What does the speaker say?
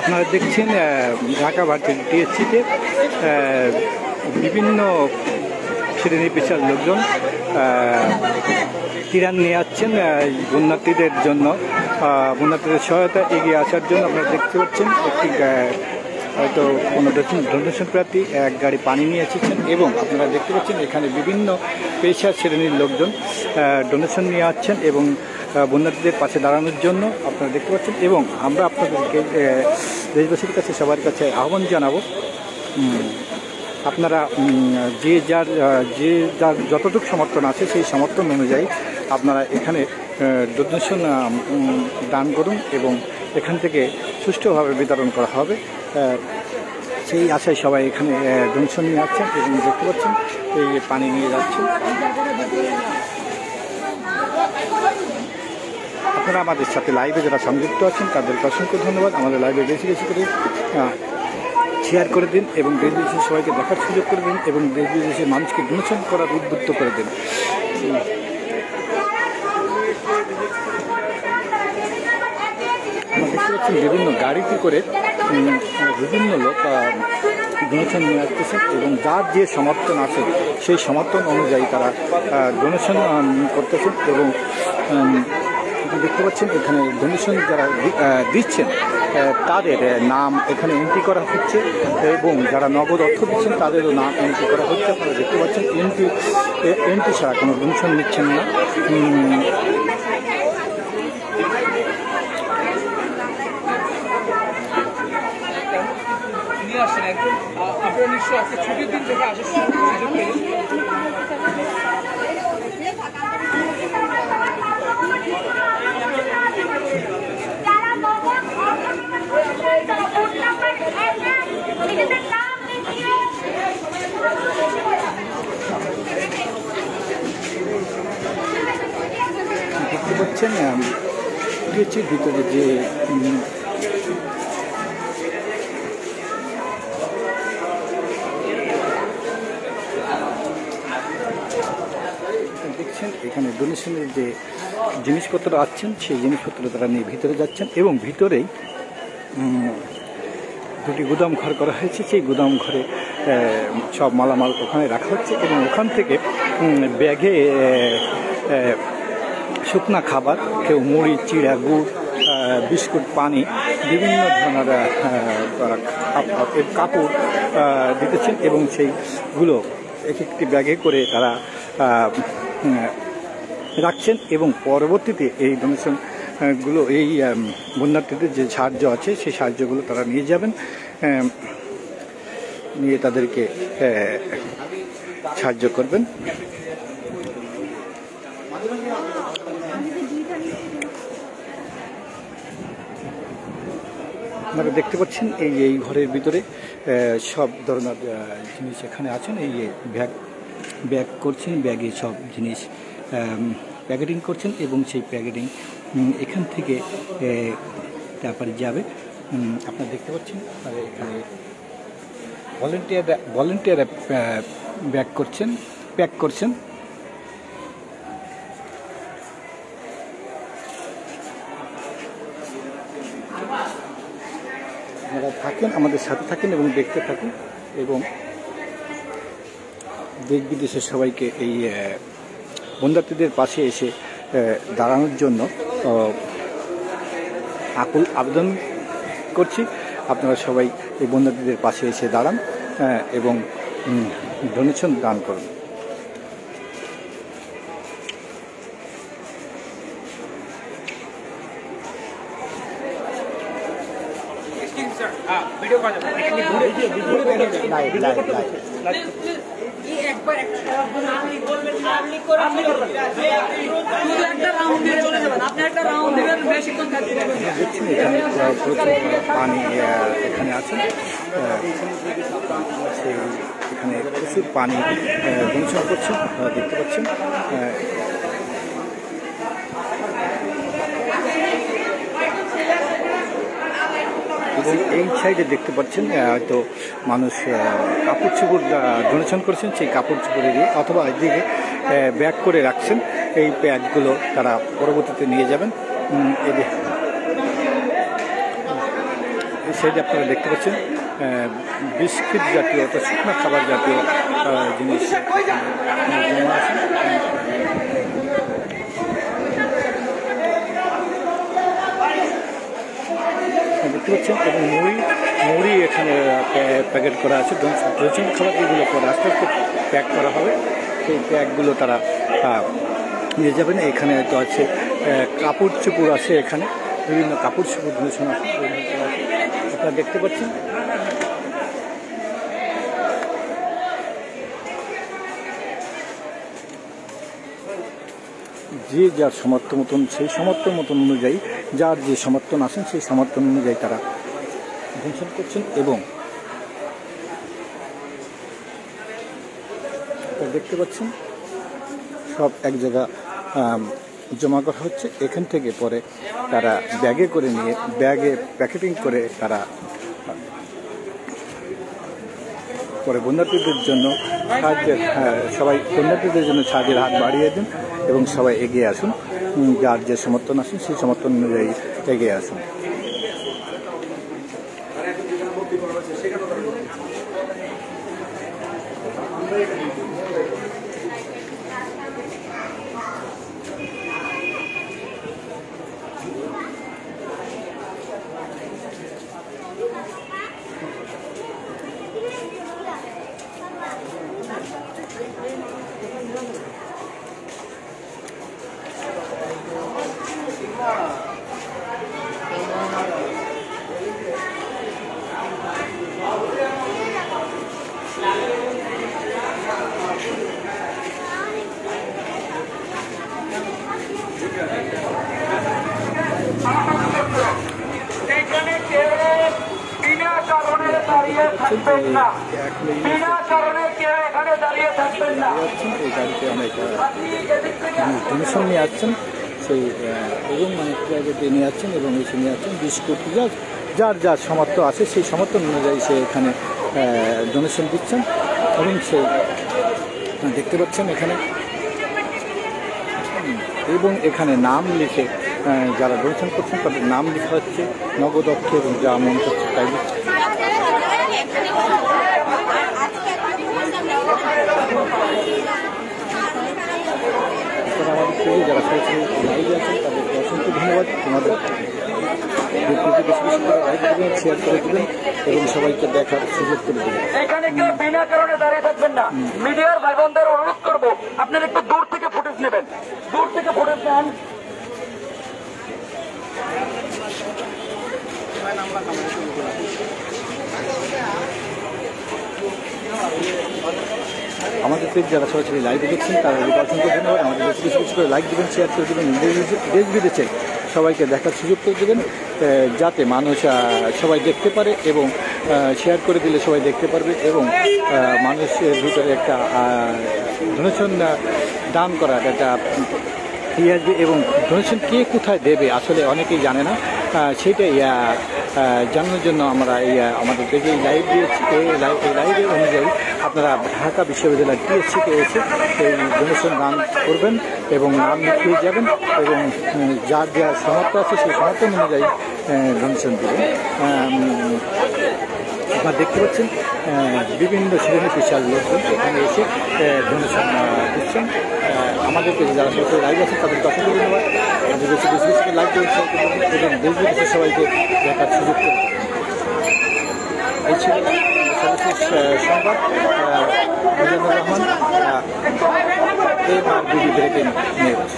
আপনারা দেখছেন ঢাকা ভার্চুয়াল টিএসসিতে বিভিন্ন শ্রেণী পেশার লোকজন ত্রাণ নিয়ে আসছেন বন্যার্থীদের জন্য, বন্যার্থীদের সহায়তা এগিয়ে আসার জন্য। আপনারা দেখতে পাচ্ছেন একটি হয়তো কোনো ডোনেশন প্রার্থী এক গাড়ি পানি নিয়ে এসেছেন এবং আপনারা দেখতে পাচ্ছেন এখানে বিভিন্ন পেশার শ্রেণীর লোকজন ডোনেশন নিয়ে আসছেন এবং বন্যার্থীদের পাশে দাঁড়ানোর জন্য আপনারা দেখতে পাচ্ছেন। এবং আমরা আপনাদেরকে দেশবাসীর কাছে সবার কাছে আহ্বান জানাবো, আপনারা যে যার যতটুকু সমর্থন আছে সেই সমর্থন অনুযায়ী আপনারা এখানে ডোনেশন দান করুন এবং এখান থেকে সুষ্ঠুভাবে বিতরণ করা হবে সেই আশায় সবাই এখানে ডোনেশন নিয়ে আসছেন এবং দেখতে পাচ্ছেন এই পানি নিয়ে যাচ্ছেন। আপনারা আমাদের সাথে লাইভে যারা সংযুক্ত আছেন তাদেরকে অসংখ্য ধন্যবাদ। আমাদের লাইভে বেশি বেশি করে শেয়ার করে দিন এবং দেশ বিদেশের সবাইকে দেখার সুযোগ করে দিন এবং দেশ বিদেশের মানুষকে ডোনেশন করার উদ্বুদ্ধ করে দিন। আমরা দেখতে পাচ্ছি বিভিন্ন গাড়িতে করে বিভিন্ন লোক ডোনেশন নিয়ে আসতেছেন এবং যার যে সমর্থন আছে সেই সমর্থন অনুযায়ী তারা ডোনেশন করতেছেন এবং দেখতে পাচ্ছেন এখানে ডোনেশন যারা দিচ্ছেন তাদের নাম এখানে এন্ট্রি করা হচ্ছে এবং যারা নগদ অর্থ দিচ্ছেন তাদেরও নাম এন্ট্রি করা হচ্ছে। আপনারা দেখতে পাচ্ছেন এন্ট্রি ছাড়া কোনো ডোনেশন নিচ্ছেন না। ছুটির দিন থেকে আসার সুযোগ দেখতে পাচ্ছেন ভিতরে যে দেখছেন এখানে ডোনেশনের যে জিনিসপত্র আসছেন সেই জিনিসপত্র তারা নিয়ে ভিতরে যাচ্ছেন এবং ভিতরেই দুটি গুদাম ঘর করা হয়েছে। সেই গুদাম ঘরে সব মালামাল ওখানে রাখা হচ্ছে এবং ওখান থেকে ব্যাগে শুকনা খাবার, কেউ মুড়ি, চিড়া, গুড়, বিস্কুট, পানি, বিভিন্ন ধরনের কাপড় দিতেছেন এবং সেইগুলো এক একটি ব্যাগে করে তারা রাখছেন এবং পরবর্তীতে এই ডোনেশনগুলো এই বন্যার্থীদের যে সাহায্য আছে সেই সাহায্যগুলো তারা নিয়ে যাবেন, নিয়ে তাদেরকে সাহায্য করবেন। আপনারা দেখতে পাচ্ছেন এই ঘরের ভিতরে সব ধরনের জিনিস এখানে আছেন। এই ব্যাগ করছেন, ব্যাগে সব জিনিস প্যাকেটিং করছেন এবং সেই প্যাকেটিং এখান থেকে তারপরে যাবে। আপনারা দেখতে পাচ্ছেন আর এখানে ভলেন্টিয়াররা প্যাক করছেন। আপনারা থাকেন, আমাদের সাথে থাকেন এবং দেখতে থাকুন এবং দেশ বিদেশের সবাইকে এই বন্যার্থীদের পাশে এসে দাঁড়ানোর জন্য আকুল আবেদন করছি। আপনারা সবাই এই বন্যার্থীদের পাশে এসে দাঁড়ান এবং ডোনেশন দান করুন। পানি এখানে আছে, এখানে প্রচুর পানি ডোনেশন করছেন, দেখতে পাচ্ছেন। এবং এই সাইডে দেখতে পাচ্ছেন হয়তো মানুষ কাপড় চোপড় ডোনেশন করেছেন, সেই কাপড় চোপড়ে দিয়ে অথবা এদিকে ব্যাগ করে রাখছেন। এই ব্যাগগুলো তারা পরবর্তীতে নিয়ে যাবেন। এই সাইডে আপনারা দেখতে পাচ্ছেন বিস্কিট জাতীয় অর্থাৎ শুকনো খাবার জাতীয় জিনিস জমা আছে। দেখতে পাচ্ছেন এবং মুড়ি এখানে প্যাকেট করা আছে। দোনসন খাবার এগুলো পরে আস্তে আস্তে প্যাক করা হবে। সেই প্যাকগুলো তারা নিয়ে যাবেন। এখানে হয়তো আছে কাপড় চোপড় আছে, এখানে বিভিন্ন কাপড় চোপড় দোনসন আছে, আপনারা দেখতে পাচ্ছেন। যে যার সমর্থ মতন সেই সমর্থ মতন অনুযায়ী যার যে সমর্থন আছেন সেই সমর্থন অনুযায়ী তারা দোনসন করছেন এবং দেখতে পাচ্ছেন সব এক জায়গা জমা করা হচ্ছে। এখান থেকে পরে তারা ব্যাগে করে নিয়ে ব্যাগে প্যাকেটিং করে তারা পরে বন্যার্থীদের জন্য সাহায্যের সবাই বন্যার্থীদের জন্য সাহায্যের হাত বাড়িয়ে দিন এবং সবাই এগিয়ে আসুন। যার যে সমর্থন আসুন সেই সমর্থন অনুযায়ী এগিয়ে আসুন। নিয়ে আসছেন সেই এবং অনেক জায়গাতে নিয়ে যাচ্ছেন এবং এসে নিয়ে যাচ্ছেন বিস্কুট যার যার সামর্থ্য আছে সেই সামর্থ্য অনুযায়ী সে এখানে ডোনেশন দিচ্ছেন এবং সেই দেখতে পাচ্ছেন এখানে এবং এখানে নাম লিখে যারা ডোনেশন করছেন তাদের নাম লেখা হচ্ছে, নগদ অর্থ এবং যা মন করছে তাই দিচ্ছে। আমাদের থেকে যারা সরাসরি লাইভে আছেন তাদেরকে অসংখ্য ধন্যবাদ। তোমাদের লাইক দেবেন, শেয়ার করে দেবেন এবং সবাইকে দেখার সুযোগ করে দেবেন। এখানে কেউ বিনা কারণে দাঁড়িয়ে থাকবেন না। মিডিয়ার ভাই বোনদের অনুরোধ করবো আপনারা একটু দূর থেকে ফুটেজ নেবেন, দূর থেকে ফুটেজ নেন। আমাদের পেজ যারা সরাসরি লাইভে দেখছেন তাদেরকে অসংখ্য ধন্যবাদ। আমাদের বেশি বেশি করে লাইক দেবেন, শেয়ার করে দেবেন, দেশ বিদেশে সবাইকে দেখার সুযোগ করে দেবেন যাতে মানুষ সবাই দেখতে পারে এবং শেয়ার করে দিলে সবাই দেখতে পারবে এবং মানুষের ভিতরে একটা ডোনেশন দান করার একটা আসবে এবং ডোনেশন কে কোথায় দেবে আসলে অনেকেই জানে না। সেটাই জানানোর জন্য আমরা আমাদের পেজে লাইভ দিয়েছি। এই লাইভের অনুযায়ী আপনারা ঢাকা বিশ্ববিদ্যালয় টিএসসিতে এসে এই ডোনেশন দান করবেন এবং নাম লিখিয়ে যাবেন এবং যার যা সামর্থ্য আছে সেই সামর্থ্য অনুযায়ী ডোনেশন দেবেন। আপনারা দেখতে পাচ্ছেন বিভিন্ন শ্রেণী পেশার লোকজন এখানে এসে ডোনেশন দিচ্ছেন। আমাদের পেজে যারা সরাসরি লাইভ আছেন তাদেরকে অসংখ্য ধন্যবাদ। আমাদের বেশি বেশি বেশি লাইভ দেবেন এবং দেশ বিদেশে সবাইকে দেখার সুযোগ করবেন। এই ছিল সর্বশেষ সংবাদ। Mizanur Rahman, MRBD breaking news.